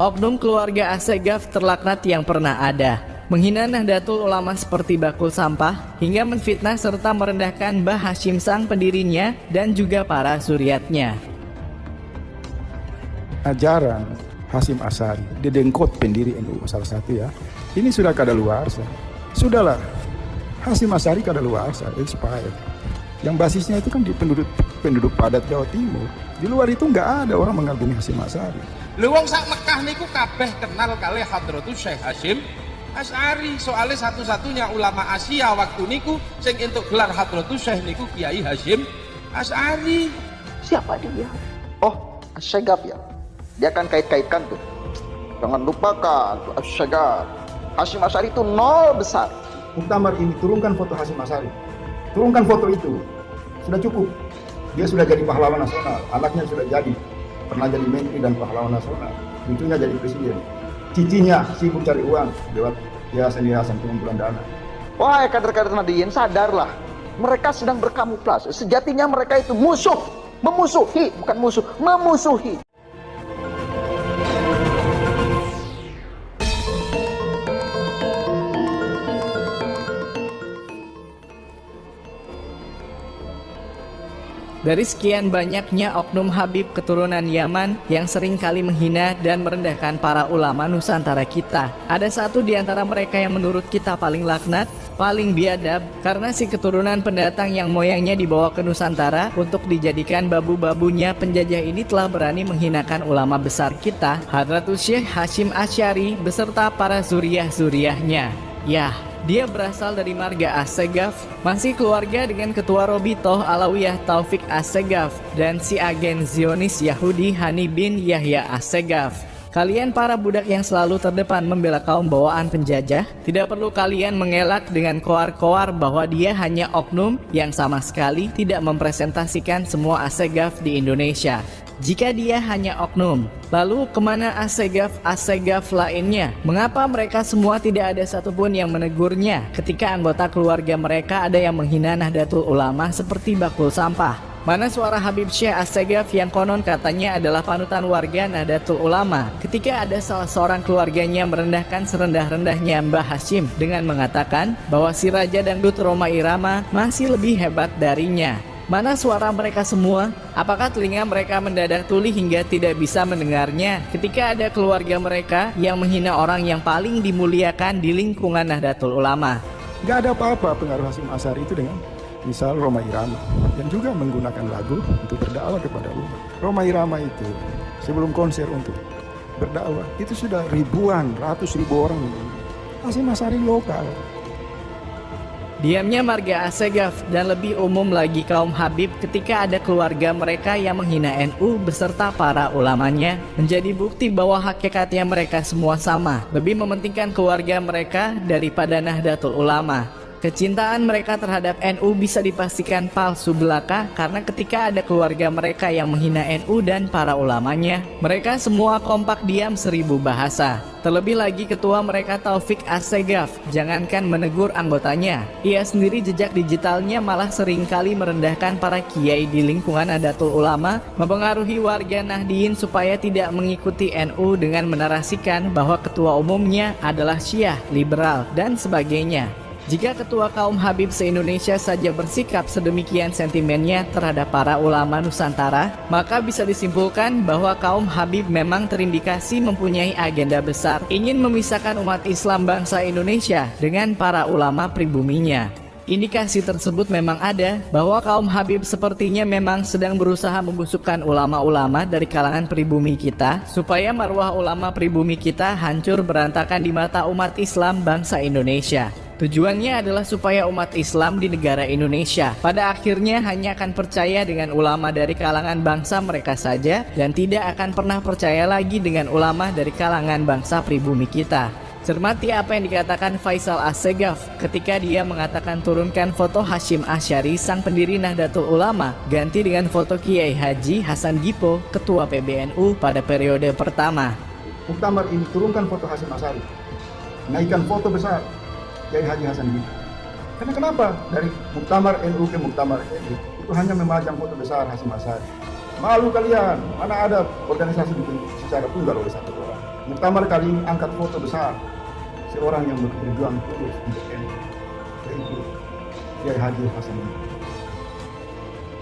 Oknum keluarga Assegaf terlaknat yang pernah ada, menghina Nahdlatul Ulama seperti bakul sampah, hingga menfitnah serta merendahkan Mbah Hashim sang pendirinya dan juga para zuriatnya. Ajaran Hashim Asy'ari, Dedengkot pendiri NU salah satu ya, ini sudah kadaluarsa. Sudahlah, Hashim Asy'ari kadaluarsa, expired. Yang basisnya itu kan di penduduk padat Jawa Timur. Di luar itu nggak ada orang mengagumi Hashim Asy'ari. Wong sak Mekah niku kabeh kenal kali Hadratus Syekh Hashim Asy'ari. Soalnya satu-satunya ulama Asia waktu niku sing entuk gelar Hadratus Syekh niku Kiai Hashim Asy'ari. Siapa dia? Oh, Assegaf ya. Dia akan kait-kaitkan tuh. Jangan lupakan tuh Assegaf. Hashim Asy'ari itu nol besar. Muktamar ini turunkan foto Hashim Asy'ari. Turunkan foto itu. Sudah cukup. Dia sudah jadi pahlawan nasional. Anaknya sudah jadi. Pernah jadi menteri dan pahlawan nasional. Cucunya jadi presiden. Cicinya sibuk cari uang lewat yayasan-yayasan pengumpulan dana. Wahai kader-kader Nahdliyin, sadarlah. Mereka sedang berkamuflase. Sejatinya mereka itu musuh. Memusuhi, bukan musuh. Memusuhi. Dari sekian banyaknya oknum Habib keturunan Yaman yang sering kali menghina dan merendahkan para ulama Nusantara kita, ada satu di antara mereka yang menurut kita paling laknat, paling biadab, karena si keturunan pendatang yang moyangnya dibawa ke Nusantara untuk dijadikan babu-babunya penjajah ini telah berani menghinakan ulama besar kita, Hadratus Syekh Hashim Asy'ari beserta para zuriah-zuriahnya. Yah, dia berasal dari marga Assegaf, masih keluarga dengan ketua Robitoh Alawiyah Taufik Assegaf dan si agen Zionis Yahudi Hani bin Yahya Assegaf. Kalian para budak yang selalu terdepan membela kaum bawaan penjajah, tidak perlu kalian mengelak dengan koar-koar bahwa dia hanya oknum yang sama sekali tidak mempresentasikan semua Assegaf di Indonesia. Jika dia hanya oknum, lalu kemana Assegaf lainnya? Mengapa mereka semua tidak ada satupun yang menegurnya ketika anggota keluarga mereka ada yang menghina Nahdlatul Ulama seperti bakul sampah? Mana suara Habib Syekh Assegaf yang konon katanya adalah panutan warga Nahdlatul Ulama ketika ada salah seorang keluarganya merendahkan serendah-rendahnya Mbah Hashim dengan mengatakan bahwa si Raja Dangdut Rhoma Irama masih lebih hebat darinya? Mana suara mereka semua? Apakah telinga mereka mendadak tuli hingga tidak bisa mendengarnya ketika ada keluarga mereka yang menghina orang yang paling dimuliakan di lingkungan Nahdlatul Ulama? Gak ada apa-apa pengaruh Hashim Asy'ari itu dengan misal Rhoma Irama yang juga menggunakan lagu untuk berdakwah kepada umat. Rhoma Irama itu sebelum konser untuk berdakwah itu sudah ribuan, ratus ribu orang. Hashim Asy'ari lokal. Diamnya marga Assegaf dan lebih umum lagi kaum Habib ketika ada keluarga mereka yang menghina NU beserta para ulamanya menjadi bukti bahwa hakikatnya mereka semua sama, lebih mementingkan keluarga mereka daripada Nahdlatul Ulama. Kecintaan mereka terhadap NU bisa dipastikan palsu belaka karena ketika ada keluarga mereka yang menghina NU dan para ulamanya, mereka semua kompak diam 1000 bahasa. Terlebih lagi ketua mereka Taufik Assegaf, jangankan menegur anggotanya, ia sendiri jejak digitalnya malah seringkali merendahkan para kiai di lingkungan Nahdlatul Ulama, mempengaruhi warga Nahdliyin supaya tidak mengikuti NU dengan menarasikan bahwa ketua umumnya adalah Syiah, liberal, dan sebagainya. Jika ketua kaum Habib se-Indonesia saja bersikap sedemikian sentimennya terhadap para ulama Nusantara, maka bisa disimpulkan bahwa kaum Habib memang terindikasi mempunyai agenda besar, ingin memisahkan umat Islam bangsa Indonesia dengan para ulama pribuminya. Indikasi tersebut memang ada bahwa kaum Habib sepertinya memang sedang berusaha membusukkan ulama-ulama dari kalangan pribumi kita supaya marwah ulama pribumi kita hancur berantakan di mata umat Islam bangsa Indonesia. Tujuannya adalah supaya umat Islam di negara Indonesia pada akhirnya hanya akan percaya dengan ulama dari kalangan bangsa mereka saja dan tidak akan pernah percaya lagi dengan ulama dari kalangan bangsa pribumi kita. Cermati apa yang dikatakan Faisal Assegaf ketika dia mengatakan turunkan foto Hashim Asy'ari sang pendiri Nahdlatul Ulama ganti dengan foto Kiai Haji Hasan Dipo ketua PBNU pada periode pertama. Muktamar ini turunkan foto Hashim Asy'ari, naikkan foto besar Kiai Haji Hasan Dipo. Karena kenapa? Dari Muktamar NU ke Muktamar NU itu hanya memajang foto besar Hashim Asy'ari. Malu kalian, mana ada organisasi bikin secara tunggal oleh satu orang. Muktamar kali ini angkat foto besar seorang yang berjuang terus untuk NU, yaitu Kiai Haji Hasan.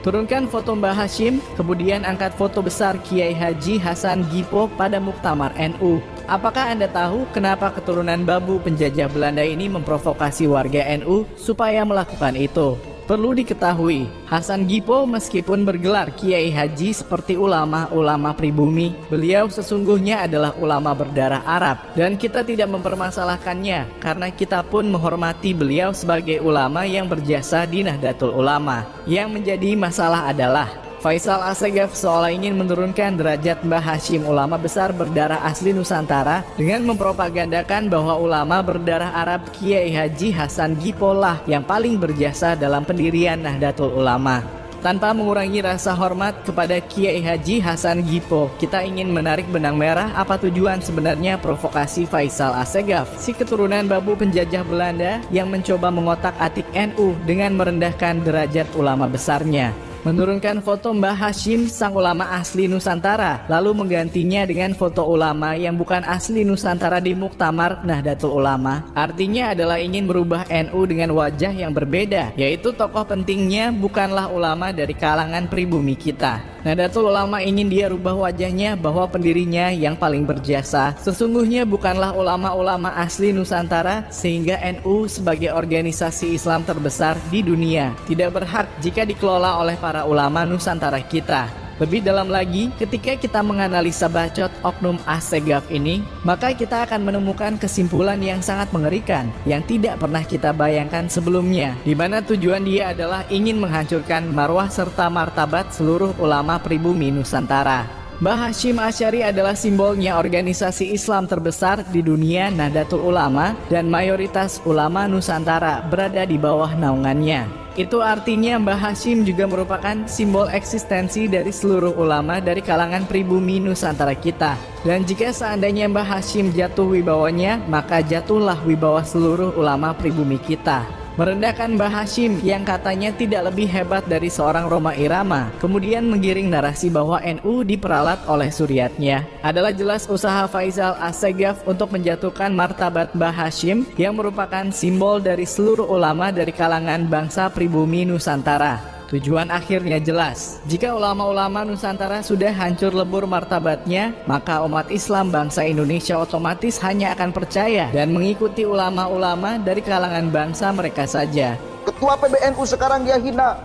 Turunkan foto Mbah Hashim, kemudian angkat foto besar Kiai Haji Hasan Gipo pada Muktamar NU. Apakah Anda tahu kenapa keturunan babu penjajah Belanda ini memprovokasi warga NU supaya melakukan itu? Perlu diketahui, Hasan Gipo meskipun bergelar Kiai Haji seperti ulama-ulama pribumi, beliau sesungguhnya adalah ulama berdarah Arab. Dan kita tidak mempermasalahkannya, karena kita pun menghormati beliau sebagai ulama yang berjasa di Nahdlatul Ulama. Yang menjadi masalah adalah Faisal Assegaf seolah ingin menurunkan derajat Mbah Hashim, ulama besar berdarah asli Nusantara, dengan mempropagandakan bahwa ulama berdarah Arab Kiai Haji Hasan Gipo lah yang paling berjasa dalam pendirian Nahdlatul Ulama. Tanpa mengurangi rasa hormat kepada Kiai Haji Hasan Gipo, kita ingin menarik benang merah apa tujuan sebenarnya provokasi Faisal Assegaf, si keturunan babu penjajah Belanda yang mencoba mengotak-atik NU dengan merendahkan derajat ulama besarnya. Menurunkan foto Mbah Hashim, sang ulama asli Nusantara, lalu menggantinya dengan foto ulama yang bukan asli Nusantara di Muktamar Nahdlatul Ulama, artinya adalah ingin merubah NU dengan wajah yang berbeda, yaitu tokoh pentingnya bukanlah ulama dari kalangan pribumi kita. Nahdlatul Ulama ingin dia rubah wajahnya bahwa pendirinya yang paling berjasa sesungguhnya bukanlah ulama-ulama asli Nusantara, sehingga NU sebagai organisasi Islam terbesar di dunia tidak berhak jika dikelola oleh para ulama Nusantara kita. Lebih dalam lagi, ketika kita menganalisa bacot oknum Assegaf ini, maka kita akan menemukan kesimpulan yang sangat mengerikan yang tidak pernah kita bayangkan sebelumnya, di mana tujuan dia adalah ingin menghancurkan marwah serta martabat seluruh ulama pribumi Nusantara. Mbah Hashim Asy'ari adalah simbolnya organisasi Islam terbesar di dunia, Nahdlatul Ulama, dan mayoritas ulama Nusantara berada di bawah naungannya. Itu artinya Mbah Hashim juga merupakan simbol eksistensi dari seluruh ulama dari kalangan pribumi Nusantara kita. Dan jika seandainya Mbah Hashim jatuh wibawanya, maka jatuhlah wibawa seluruh ulama pribumi kita. Merendahkan Mbah Hashim yang katanya tidak lebih hebat dari seorang Rhoma Irama, kemudian menggiring narasi bahwa NU diperalat oleh suriatnya, adalah jelas usaha Faisal Assegaf untuk menjatuhkan martabat Mbah Hashim yang merupakan simbol dari seluruh ulama dari kalangan bangsa pribumi Nusantara. Tujuan akhirnya jelas, jika ulama-ulama Nusantara sudah hancur lebur martabatnya, maka umat Islam bangsa Indonesia otomatis hanya akan percaya dan mengikuti ulama-ulama dari kalangan bangsa mereka saja. Ketua PBNU sekarang dia hina.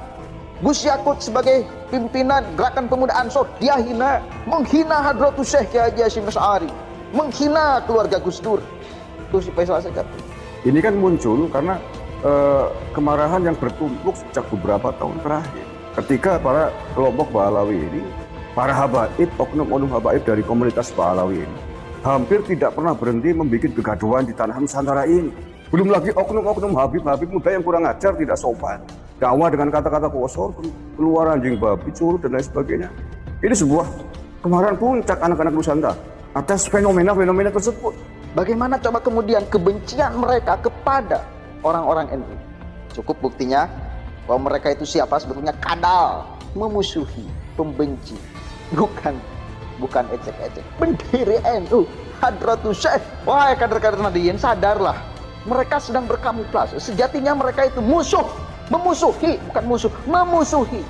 Gus Yakut sebagai pimpinan Gerakan Pemuda Ansor, dia hina. Menghina Hadratus Syekh Kiai Haji Hasyim Asy'ari, menghina keluarga Gus Dur. Itu si Faisal Assegaf. Ini kan muncul karena kemarahan yang bertumpuk sejak beberapa tahun terakhir. Ketika para kelompok Baalawi ini, para habaib, oknum-oknum habaib dari komunitas Baalawi ini, hampir tidak pernah berhenti membuat kegaduhan di tanah Nusantara ini. Belum lagi oknum-oknum habib-habib muda yang kurang ajar, tidak sopan, dakwah dengan kata-kata kosor, keluar anjing babi, curut dan lain sebagainya. Ini sebuah kemarahan puncak anak-anak Nusantara atas fenomena-fenomena tersebut. Bagaimana coba kemudian kebencian mereka kepada orang-orang NU? Cukup buktinya bahwa mereka itu siapa? Sebetulnya kadal, memusuhi, pembenci, bukan ecek-ecek. Pendiri NU, Hadratus Syekh. Wahai kader-kader Nahdliyin, sadarlah, mereka sedang berkamuflase. Sejatinya mereka itu musuh, memusuhi, bukan musuh, memusuhi.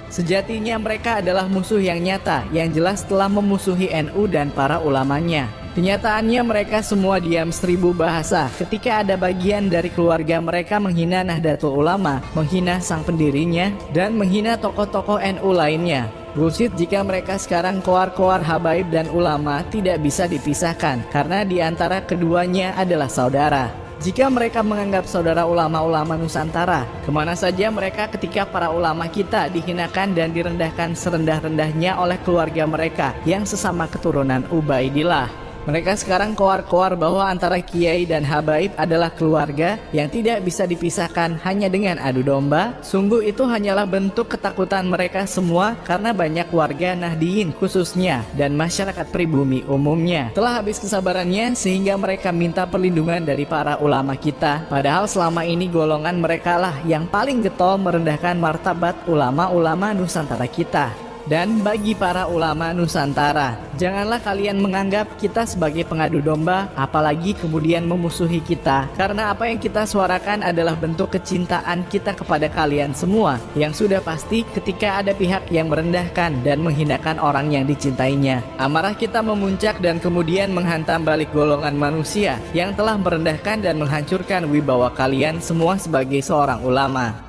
Sejatinya mereka adalah musuh yang nyata, yang jelas telah memusuhi NU dan para ulamanya. Kenyataannya mereka semua diam seribu bahasa ketika ada bagian dari keluarga mereka menghina Nahdlatul Ulama, menghina sang pendirinya, dan menghina tokoh-tokoh NU lainnya. Bullshit jika mereka sekarang koar-koar habaib dan ulama tidak bisa dipisahkan, karena di antara keduanya adalah saudara. Jika mereka menganggap saudara ulama-ulama Nusantara, kemana saja mereka ketika para ulama kita dihinakan dan direndahkan serendah-rendahnya oleh keluarga mereka yang sesama keturunan Ubaidillah? Mereka sekarang koar-koar bahwa antara kiai dan habaib adalah keluarga yang tidak bisa dipisahkan hanya dengan adu domba. Sungguh itu hanyalah bentuk ketakutan mereka semua karena banyak warga Nahdliyin khususnya dan masyarakat pribumi umumnya telah habis kesabarannya sehingga mereka minta perlindungan dari para ulama kita. Padahal selama ini golongan mereka lah yang paling getol merendahkan martabat ulama-ulama Nusantara kita. Dan bagi para ulama Nusantara, janganlah kalian menganggap kita sebagai pengadu domba, apalagi kemudian memusuhi kita, karena apa yang kita suarakan adalah bentuk kecintaan kita kepada kalian semua, yang sudah pasti ketika ada pihak yang merendahkan dan menghinakan orang yang dicintainya. Amarah kita memuncak dan kemudian menghantam balik golongan manusia yang telah merendahkan dan menghancurkan wibawa kalian semua sebagai seorang ulama.